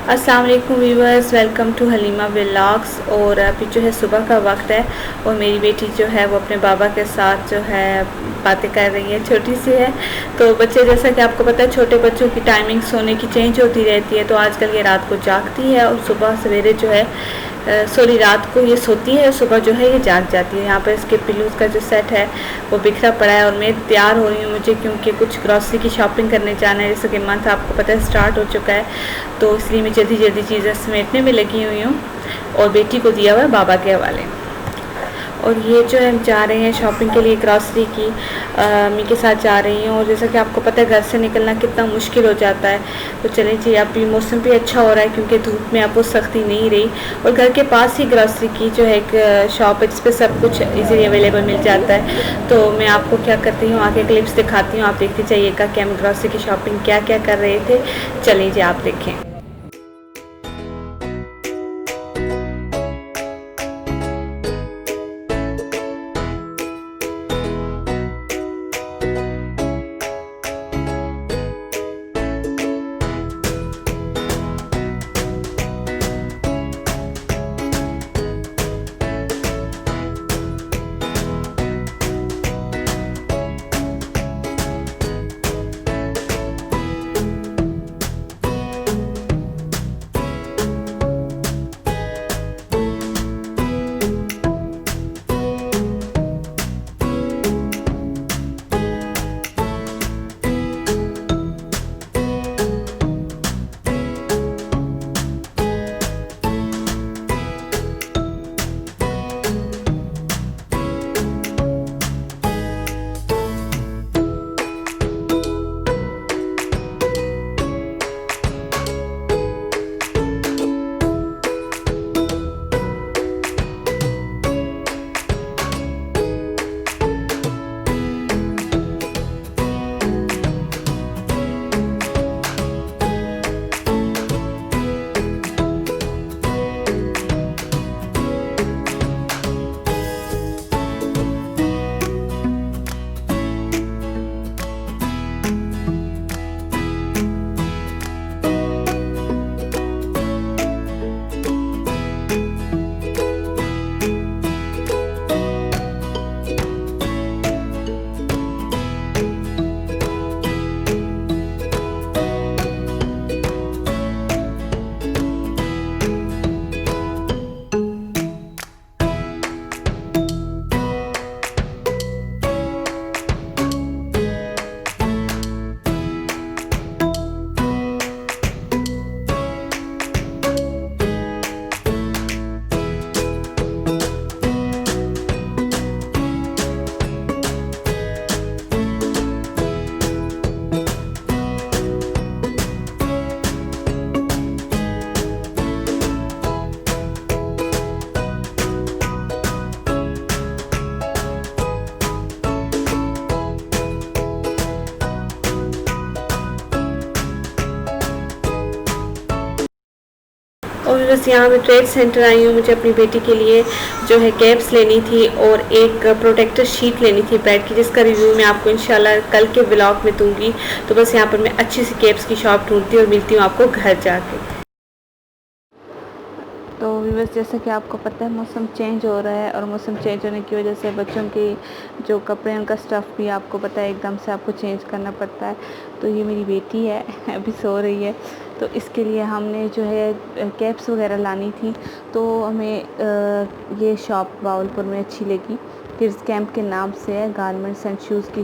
अस्सलाम वालेकुम viewers, welcome to Halima vlogs. और अभी जो है सुबह का वक्त है और मेरी बेटी जो है वो अपने बाबा के साथ जो है बातें कर रही है। छोटी सी है तो बच्चे, जैसा कि आपको पता है, छोटे बच्चों की टाइमिंग सोने की चेंज होती रहती है। तो आजकल ये रात को जागती है और सुबह सवेरे जो है सॉरी रात को ये सोती है, सुबह जो है ये जाग जाती है। यहाँ पर इसके पिल्लोज़ का जो सेट है वो बिखरा पड़ा है और मैं तैयार हो रही हूँ मुझे, क्योंकि कुछ ग्रॉसरी की शॉपिंग करने जाना है। जैसे कि मंथ आपको पता है स्टार्ट हो चुका है, तो इसलिए मैं जल्दी जल्दी चीज़ें समेटने में लगी हुई हूँ और बेटी को दिया हुआ है बाबा के हवाले। और ये जो है हम जा रहे हैं शॉपिंग के लिए, ग्रॉसरी की अम्मी के साथ जा रही हूँ। और जैसा कि आपको पता है घर से निकलना कितना मुश्किल हो जाता है। तो चलें जी, अभी मौसम भी अच्छा हो रहा है क्योंकि धूप में अब वो सख्ती नहीं रही। और घर के पास ही ग्रॉसरी की जो है एक शॉप है जिस पर सब कुछ इजीली अवेलेबल मिल जाता है। तो मैं आपको क्या करती हूँ, आगे क्लिप्स दिखाती हूँ, आप देखते जाइएगा कि हम ग्रॉसरी की शॉपिंग क्या क्या कर रहे थे। चलें जी, आप देखें। और बस यहाँ मैं ट्रेड सेंटर आई हूँ। मुझे अपनी बेटी के लिए जो है कैप्स लेनी थी और एक प्रोटेक्टर शीट लेनी थी बेड की, जिसका रिव्यू मैं आपको इंशाल्लाह कल के व्लॉग में दूंगी। तो बस यहाँ पर मैं अच्छी सी कैप्स की शॉप ढूंढती हूँ और मिलती हूँ आपको घर जाके। तो बस जैसा कि आपको पता है मौसम चेंज हो रहा है और मौसम चेंज होने की वजह से बच्चों की जो कपड़े हैं उनका स्टफ़ भी आपको पता है एकदम से आपको चेंज करना पड़ता है। तो ये मेरी बेटी है, अभी सो रही है, तो इसके लिए हमने जो है कैप्स वगैरह लानी थी। तो हमें ये शॉप बावलपुर में अच्छी लगी, किड्स कैंप के नाम से है, गारमेंट्स एंड शूज़ की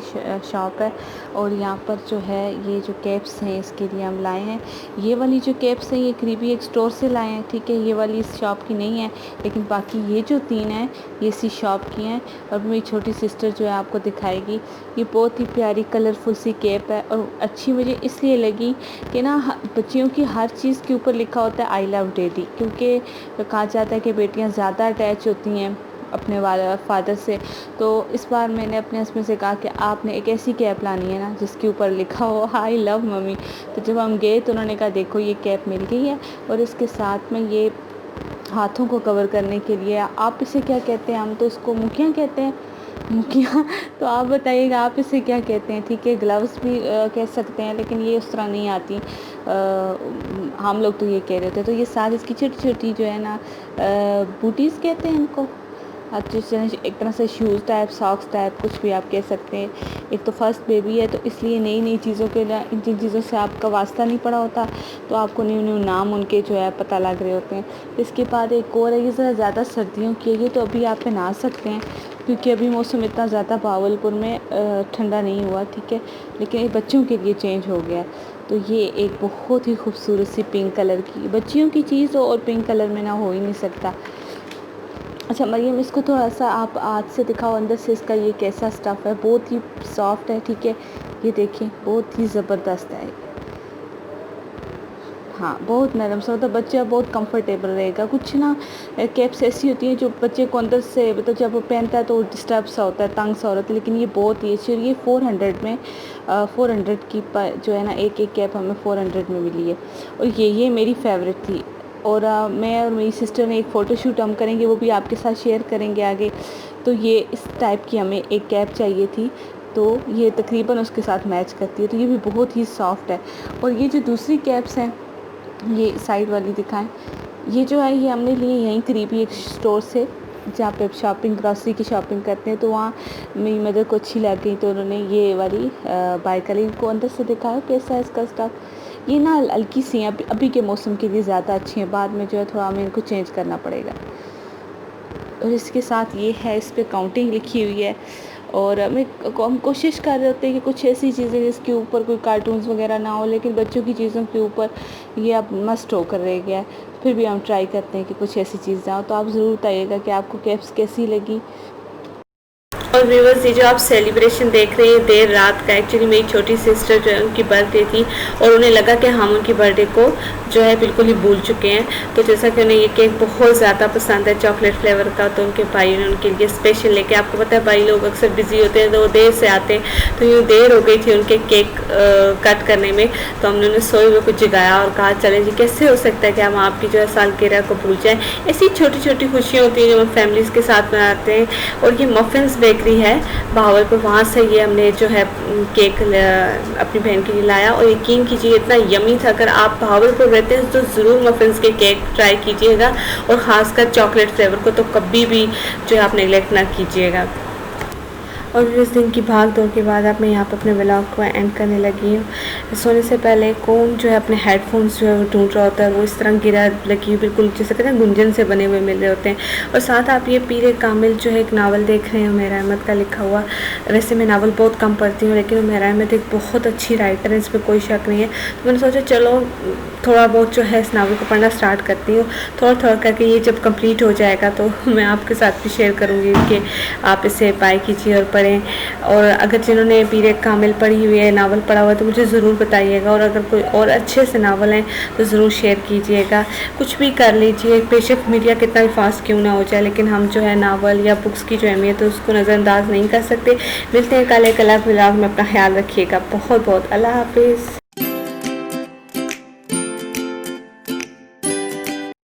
शॉप है। और यहाँ पर जो है ये जो कैप्स हैं इसके लिए हम लाए हैं। ये वाली जो कैप्स हैं ये करीबी एक स्टोर से लाए हैं, ठीक है, ये वाली इस शॉप की नहीं है, लेकिन बाकी ये जो 3 हैं ये इसी शॉप की हैं। और मेरी छोटी सिस्टर जो है आपको दिखाएगी। ये बहुत ही प्यारी कलरफुल सी कैप है और अच्छी मुझे इसलिए लगी कि ना बच्चियों की हर चीज़ के ऊपर लिखा होता है आई लव डैडी, क्योंकि कहा जाता है कि बेटियाँ ज़्यादा अटैच होती हैं अपने वाले फादर से। तो इस बार मैंने अपने हस्बैंड से कहा कि आपने एक ऐसी कैप लानी है ना जिसके ऊपर लिखा हो आई लव मम्मी। तो जब हम गए तो उन्होंने कहा देखो ये कैप मिल गई है और इसके साथ में ये हाथों को कवर करने के लिए, आप इसे क्या कहते हैं, हम तो इसको मुखिया कहते हैं, मुखिया। तो आप बताइएगा आप इसे क्या कहते हैं? ठीक है, ग्लव्स भी कह सकते हैं, लेकिन ये उस तरह नहीं आती। हम लोग तो ये कह रहे थे। तो ये सारी इसकी छोटी-छोटी जो है ना बूटीज़ कहते हैं इनको। जिस एक तरह से शूज़ टाइप, सॉक्स टाइप, कुछ भी आप कह सकते हैं। एक तो फर्स्ट बेबी है, तो इसलिए नई-नई चीज़ों के लिए, जिन चीज़ों से आपका वास्ता नहीं पड़ा होता, तो आपको न्यू-न्यू नाम उनके जो है पता लग रहे होते हैं। इसके बाद एक और है, ये ज़रा ज़्यादा सर्दियों की है, ये तो अभी आप पहना सकते हैं, क्योंकि अभी मौसम इतना ज़्यादा भावलपुर में ठंडा नहीं हुआ, ठीक है, लेकिन ये बच्चों के लिए चेंज हो गया। तो ये एक बहुत ही खूबसूरत सी पिंक कलर की बच्चियों की चीज़ हो, और पिंक कलर में ना हो ही नहीं सकता। अच्छा मरियम, इसको थोड़ा सा आप हाथ से दिखाओ अंदर से इसका ये कैसा स्टफ़ है। बहुत ही सॉफ्ट है, ठीक है, ये देखिए बहुत ही ज़बरदस्त है। हाँ, बहुत नरम सा, मतलब बच्चा बहुत कंफर्टेबल रहेगा। कुछ ना कैप्स ऐसी होती हैं जो बच्चे को अंदर से, मतलब जब वो पहनता है तो डिस्टर्ब सा होता है, तंग सा होता है, लेकिन ये बहुत ही अच्छी। और ये 400 में 400 की जो है ना, एक कैप हमें 400 में मिली है। और ये मेरी फेवरेट थी। और मैं और मेरी सिस्टर ने एक फ़ोटोशूट हम करेंगे, वो भी आपके साथ शेयर करेंगे आगे। तो ये इस टाइप की हमें एक कैप चाहिए थी, तो ये तकरीबन उसके साथ मैच करती है। तो ये भी बहुत ही सॉफ्ट है। और ये जो दूसरी कैप्स हैं, ये साइड वाली दिखाएं, ये जो है ये हमने लिए यहीं करीबी एक स्टोर से, जहाँ पे शॉपिंग, ग्रॉसरी की शॉपिंग करते हैं। तो वहाँ मेरी मदर को अच्छी लग गई, तो उन्होंने ये वाली बाय कर ली। इनको अंदर से दिखाया कैसा है इसका स्टफ। ये ना हल्की सी हैं, अभी के मौसम के लिए ज़्यादा अच्छी हैं, बाद में जो है थोड़ा हमें इनको चेंज करना पड़ेगा। और इसके साथ ये है, इस पर काउंटिंग लिखी हुई है। और हम कोशिश कर रहे होते हैं कि कुछ ऐसी चीज़ें जिसके ऊपर कोई कार्टून्स वगैरह ना हो, लेकिन बच्चों की चीज़ों के ऊपर ये अब मस्ट होकर रह गया है। फिर भी हम ट्राई करते हैं कि कुछ ऐसी चीज़ ना हो। तो आप ज़रूर बताइएगा कि आपको कैप्स कैसी लगी। और व्यूवर्स, ये जो आप सेलिब्रेशन देख रहे हैं देर रात का, एक्चुअली मेरी छोटी सिस्टर जो है उनकी बर्थडे थी, और उन्हें लगा कि हम उनकी बर्थडे को जो है बिल्कुल ही भूल चुके हैं। तो जैसा कि उन्हें ये केक बहुत ज़्यादा पसंद है, चॉकलेट फ्लेवर का, तो उनके भाई ने उनके लिए स्पेशल लेके, आपको पता है भाई लोग अक्सर बिजी होते हैं तो वो देर से आते हैं, तो यूँ देर हो गई थी उनके केक कट करने में। तो हमने उन्हें सोए हुए को जगाया और कहा चले जी, कैसे हो सकता है कि हम आपकी जो है सालगिरह को भूल जाएँ। ऐसी छोटी छोटी खुशियाँ होती हैं जो हम फैमिलीज़ के साथ मनाते हैं। और ये मफ़िन्स बेकरी है बहावलपुर, वहाँ से ये हमने जो है केक अपनी बहन के लिए लाया। और यकीन कीजिए इतना यमी था। अगर आप बहावलपुर रहते हैं तो ज़रूर मफ़िन्स के केक ट्राई कीजिएगा, और ख़ासकर चॉकलेट फ्लेवर को तो कभी भी जो है आप नेगलेक्ट ना कीजिएगा। और फिर इस दिन की भाग दौड़ के बाद अब मैं यहाँ पर अपने व्लॉग को एंड करने लगी हूँ। सोने से पहले कौन जो है अपने हेडफोन्स जो है वो ढूंढ रहा होता है, वो इस तरह गिरा लगी बिल्कुल जैसे कहते हैं गुंजन से बने हुए मिल रहे होते हैं। और साथ आप ये पीर कामिल जो है एक नावल देख रहे हैं, उमैर अहमद का लिखा हुआ। वैसे मैं नावल बहुत कम पढ़ती हूँ, लेकिन उमैर अहमद एक बहुत अच्छी राइटर है, इस पर कोई शक नहीं है। तो मैंने सोचा चलो थोड़ा बहुत जो है इस नावल को पढ़ना स्टार्ट करती हूँ। थोड़ा थोड़ा करके ये जब कंप्लीट हो जाएगा तो मैं आपके साथ भी शेयर करूँगी कि आप इसे बाय कीजिए और पढ़ें। और अगर जिन्होंने पीर कामिल पढ़ी हुई है, नावल पढ़ा हुआ है, तो मुझे ज़रूर बताइएगा। और अगर कोई और अच्छे से नावल हैं तो ज़रूर शेयर कीजिएगा। कुछ भी कर लीजिए, बेशक मीडिया कितना भी फास्ट क्यों ना हो जाए, लेकिन हम जो है नावल या बुक्स की जो अहमियत है उसको नज़रअंदाज नहीं कर सकते। मिलते हैं कल एक अलग व्लॉग में, अपना ख्याल रखिएगा। बहुत बहुत अल्लाह हाफिज़।